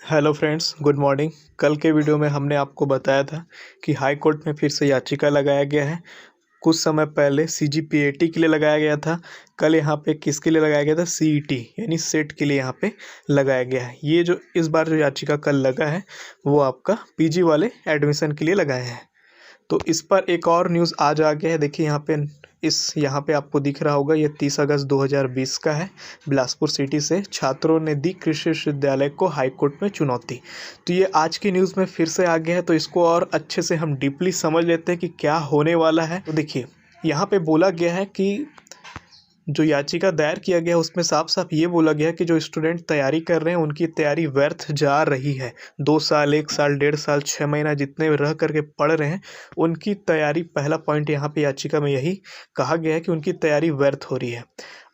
Hello friends, good morning. कल के video में हमने आपको बताया था कि हाई कोर्ट में फिर से याचिका लगाया गया है। कुछ समय पहले सीजीपीएटी के लिए लगाया गया था। कल यहाँ पे किसके लिए लगाया गया था? सीईटी यानी सेट के लिए यहाँ पे लगाया गया है। ये जो इस बार जो याचिका कल लगा है वो आपका पीजी वाले एडमिशन के लिए लगाया है। तो इस पर एक और न्यूज़ आज आ गया है। देखिए यहाँ पे आपको दिख रहा होगा, ये 30 अगस्त 2020 का है। बिलासपुर सिटी से छात्रों ने दी कृषि विश्वविद्यालय को हाईकोर्ट में चुनौती। तो ये आज की न्यूज़ में फिर से आ गया है, तो इसको और अच्छे से हम डीपली समझ लेते हैं कि क्या होने वाला है। तो देखिए, यहाँ पे बोला गया है कि जो याचिका दायर किया गया है उसमें साफ साफ ये बोला गया है कि जो स्टूडेंट तैयारी कर रहे हैं उनकी तैयारी व्यर्थ जा रही है। 2 साल, 1 साल, 1.5 साल, 6 महीना जितने रह करके पढ़ रहे हैं उनकी तैयारी, पहला पॉइंट यहाँ पे याचिका में यही कहा गया है कि उनकी तैयारी व्यर्थ हो रही है।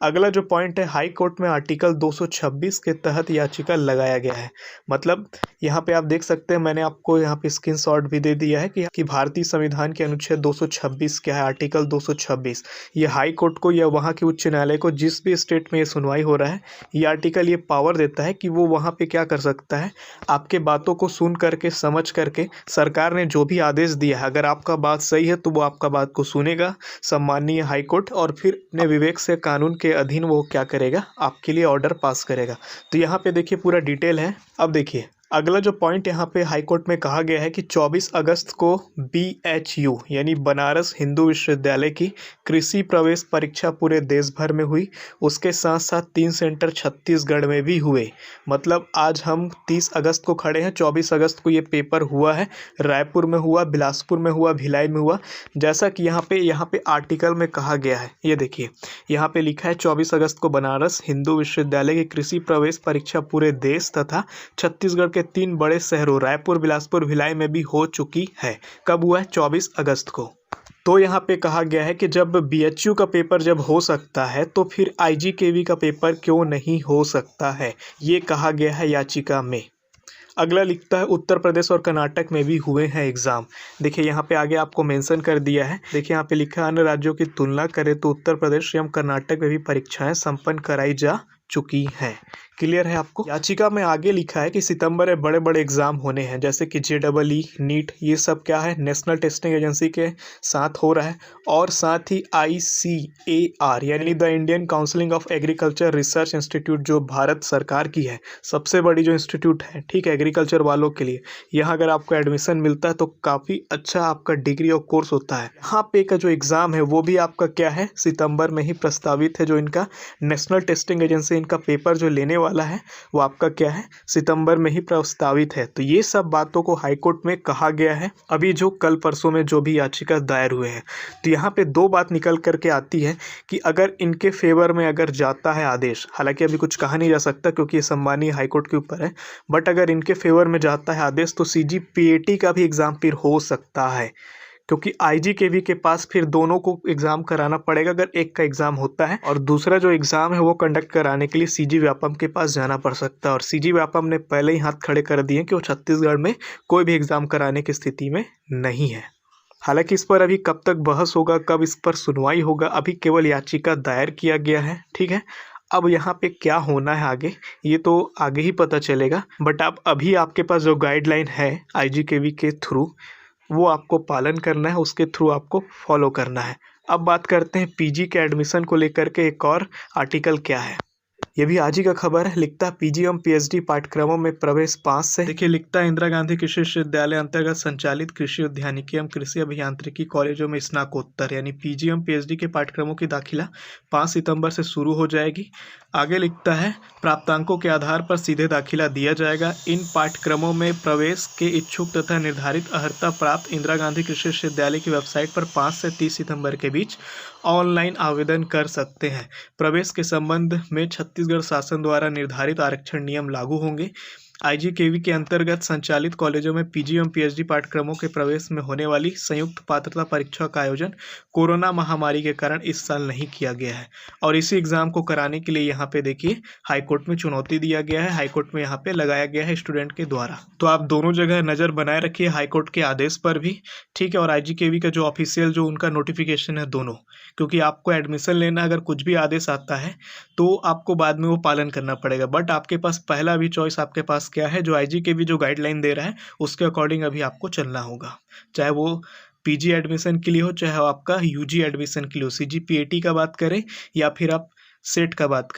अगला जो पॉइंट है, हाई कोर्ट में आर्टिकल 226 के तहत याचिका लगाया गया है। मतलब यहाँ पे आप देख सकते हैं, मैंने आपको यहाँ पे स्क्रीनशॉट भी दे दिया है कि भारतीय संविधान के अनुच्छेद 226 क्या है, आर्टिकल 226। ये हाई कोर्ट को या वहाँ के उच्च न्यायालय को, जिस भी स्टेट में ये सुनवाई हो रहा है, ये आर्टिकल ये पावर देता है कि वो वहाँ पे क्या कर सकता है, आपके बातों को सुन करके, समझ करके, सरकार ने जो भी आदेश दिया है, अगर आपका बात सही है तो वो आपका बात को सुनेगा सम्मानीय हाई कोर्ट, और फिर अपने विवेक से कानून के अधीन वो क्या करेगा, आपके लिए ऑर्डर पास करेगा। तो यहाँ पे देखिए पूरा डिटेल है। अब देखिए अगला जो पॉइंट यहाँ पे हाई कोर्ट में कहा गया है कि 24 अगस्त को बीएचयू यानी बनारस हिंदू विश्वविद्यालय की कृषि प्रवेश परीक्षा पूरे देश भर में हुई। उसके साथ साथ 3 सेंटर छत्तीसगढ़ में भी हुए। मतलब आज हम 30 अगस्त को खड़े हैं, 24 अगस्त को ये पेपर हुआ है। रायपुर में हुआ, बिलासपुर में हुआ, भिलाई में हुआ। जैसा कि यहाँ पे आर्टिकल में कहा गया है, ये देखिए यहाँ पे लिखा है 24 अगस्त को बनारस हिंदू विश्वविद्यालय की कृषि प्रवेश परीक्षा पूरे देश तथा छत्तीसगढ़ के 3 बड़े शहरों रायपुर, बिलासपुर, भिलाई में भी हो चुकी है। कब हुआ है? 24 अगस्त को। तो यहाँ पे कहा गया है कि जब बीएचयू का पेपर जब हो सकता है तो फिर आईजीकेवी का पेपर क्यों नहीं हो सकता है, ये कहा गया है याचिका में। अगला लिखता है उत्तर प्रदेश और कर्नाटक में भी हुए हैं एग्जाम। देखिए यहाँ पे आगे आपको मेंशन कर दिया है। देखिए यहाँ पे लिखा है अन्य राज्यों की तुलना करें तो उत्तर प्रदेश एवं कर्नाटक में भी परीक्षाएं संपन्न कराई जा चुकी हैं। क्लियर है आपको? याचिका में आगे लिखा है कि सितंबर में बड़े बड़े एग्जाम होने हैं, जैसे कि जेईई, नीट, ये सब क्या है, नेशनल टेस्टिंग एजेंसी के साथ हो रहा है। और साथ ही आईसीएआर यानी the Indian counselling of agriculture research institute, जो भारत सरकार की है, सबसे बड़ी जो इंस्टीट्यूट है, ठीक है, एग्रीकल्चर वालों के लिए। यहाँ अगर आपको एडमिशन मिलता है तो काफ़ी अच्छा आपका डिग्री और कोर्स होता है। यहाँ पे का जो एग्ज़ाम है वो भी आपका क्या है, सितंबर में ही प्रस्तावित है। जो इनका नेशनल टेस्टिंग एजेंसी इनका पेपर जो लेने वाला है वो आपका क्या है, सितंबर में ही प्रस्तावित है। तो ये सब बातों को हाईकोर्ट में कहा गया है, अभी जो कल परसों में जो भी याचिका दायर हुए हैं। तो यहाँ पे 2 बात निकल करके आती है कि अगर इनके फेवर में अगर जाता है आदेश, हालांकि अभी कुछ कहा नहीं जा सकता क्योंकि ये सम्मानीय हाईकोर्ट के ऊपर है, बट अगर इनके फेवर में जाता है आदेश तो सीजीपीएटी का भी एग्ज़ाम फिर हो सकता है, क्योंकि आईजीकेवी के पास फिर दोनों को एग्ज़ाम कराना पड़ेगा अगर एक का एग्ज़ाम होता है, और दूसरा जो एग्ज़ाम है वो कंडक्ट कराने के लिए सीजी व्यापम के पास जाना पड़ सकता है। और सीजी व्यापम ने पहले ही हाथ खड़े कर दिए कि वो छत्तीसगढ़ में कोई भी एग्ज़ाम कराने की स्थिति में नहीं है। हालांकि इस पर अभी कब तक बहस होगा, कब इस पर सुनवाई होगा, अभी केवल याचिका दायर किया गया है, ठीक है। अब यहाँ पे क्या होना है आगे, ये तो आगे ही पता चलेगा। बट आप अभी आपके पास जो गाइडलाइन है आईजीकेवी के थ्रू, वो आपको पालन करना है, उसके थ्रू आपको फॉलो करना है। अब बात करते हैं पीजी के एडमिशन को लेकर के एक और आर्टिकल क्या है। ये भी आज ही का खबर है। लिखता है पीजी एवं पीएचडी पाठ्यक्रमों में प्रवेश 5 से। देखिए लिखता है इंदिरा गांधी कृषि विश्वविद्यालय अंतर्गत संचालित कृषि उद्यानिकी एवं कृषि अभियांत्रिकी कॉलेजों में स्नाकोत्तर यानी पीजी एवं पीएचडी के पाठ्यक्रमों की दाखिला 5 सितंबर से शुरू हो जाएगी। आगे लिखता है प्राप्तांकों के आधार पर सीधे दाखिला दिया जाएगा। इन पाठ्यक्रमों में प्रवेश के इच्छुक तथा निर्धारित अर्हता प्राप्त इंदिरा गांधी कृषि विश्वविद्यालय की वेबसाइट पर 5 से 30 सितंबर के बीच ऑनलाइन आवेदन कर सकते हैं। प्रवेश के संबंध में छत्तीसगढ़ शासन द्वारा निर्धारित आरक्षण नियम लागू होंगे। आईजीकेवी के अंतर्गत संचालित कॉलेजों में पीजी एवं पीएचडी पाठ्यक्रमों के प्रवेश में होने वाली संयुक्त पात्रता परीक्षा का आयोजन कोरोना महामारी के कारण इस साल नहीं किया गया है, और इसी एग्जाम को कराने के लिए यहाँ पे देखिए हाईकोर्ट में चुनौती दिया गया है, हाईकोर्ट में यहाँ पे लगाया गया है स्टूडेंट के द्वारा। तो आप दोनों जगह नज़र बनाए रखिए, हाईकोर्ट के आदेश पर भी, ठीक है, और आईजीकेवी का जो ऑफिशियल जो उनका नोटिफिकेशन है, दोनों। क्योंकि आपको एडमिशन लेना, अगर कुछ भी आदेश आता है तो आपको बाद में वो पालन करना पड़ेगा। बट आपके पास पहला भी चॉइस आपके पास पास क्या है, जो आईजी के भी जो गाइडलाइन दे रहा है उसके अकॉर्डिंग अभी आपको चलना होगा। चाहे वो पीजी एडमिशन के लिए हो, चाहे वो आपका यूजी एडमिशन के लिए हो, सीजीपीएटी का बात करें या फिर आप सेट का बात करें।